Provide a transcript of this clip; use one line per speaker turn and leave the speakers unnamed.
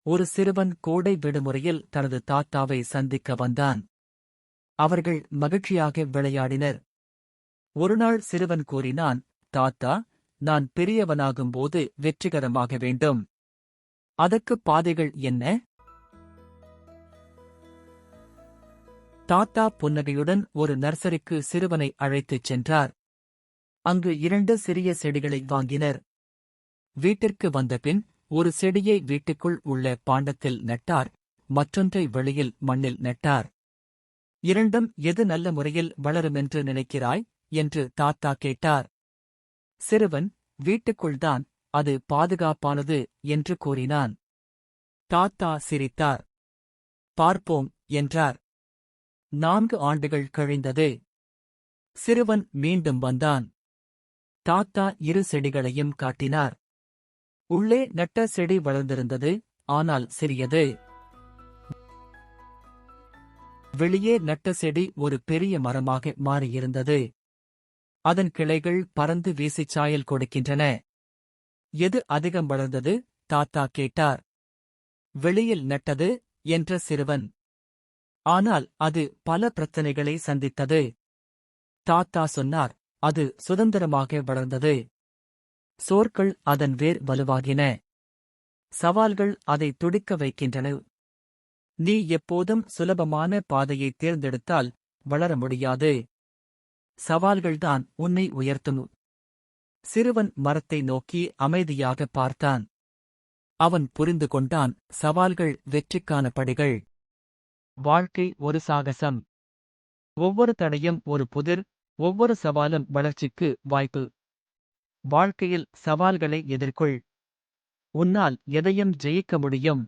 ஒரு சிறுவன் கோடை விடுமுறையில் தனது தாத்தாவை சந்திக்க வந்தான். அவர்கள் மகிழ்ச்சியாக விளையாடினர். ஒருநாள் சிறுவன் கூறினான், தாத்தா, நான் பெரியவனாகும்போது வெற்றிகரமாக வேண்டும். அதற்கு பாதைகள் என்ன? தாத்தா புன்னகையுடன் ஒரு நர்சரிக்கு சிறுவனை அழைத்துச் சென்றார். அங்கு 2 சிறிய செடிகளை வாங்கினர். வீட்டிற்கு வந்தபின் ஒரு செடியை வீட்டுக்குள் உள்ள பாண்டத்தில் நட்டார், மற்றொன்றை வெளியில் மண்ணில் நட்டார். இரண்டும் எது நல்ல முறையில் வளருமென்று நினைக்கிறாய் என்று தாத்தா கேட்டார். சிறுவன், வீட்டுக்குள்தான், அது பாதுகாப்பானது என்று கூறினான். தாத்தா சிரித்தார். பார்ப்போம் என்றார். 4 ஆண்டுகள் கழிந்தது. சிறுவன் மீண்டும் வந்தான். தாத்தா 2 செடிகளையும் காட்டினார். உள்ளே நட்ட செடி வளர்ந்திருந்தது, ஆனால் சிறியது. வெளியே நட்ட செடி ஒரு பெரிய மரமாக மாறியிருந்தது. அதன் கிளைகள் பறந்து வீசிச் சாயல் கொடுக்கின்றன. எது அதிகம் வளர்ந்தது? தாத்தா கேட்டார். வெளியில் நட்டது என்ற சிறுவன். ஆனால் அது பல பிரச்சனைகளை சந்தித்தது. தாத்தா சொன்னார், அது சுதந்திரமாக வளர்ந்தது. சோர்கள் அதன் வேர் வலுவாகின. சவால்கள் அதை துடிக்க வைக்கின்றன. நீ எப்போதும் சுலபமான பாதையை தேர்ந்தெடுத்தால் வளர முடியாது. சவால்கள்தான் உன்னை உயர்த்தும். சிறுவன் மரத்தை நோக்கி அமைதியாக பார்த்தான். அவன் புரிந்து கொண்டான், சவால்கள் வெற்றிக்கான படிகள். வாழ்க்கை ஒரு சாகசம். ஒவ்வொரு தடையும் ஒரு புதிர், ஒவ்வொரு சவாலும் வளர்ச்சிக்கு வாய்ப்பு. வாழ்க்கையில் சவால்களை எதிர்கொள். உன்னால் எதையும் ஜெயிக்க முடியும்.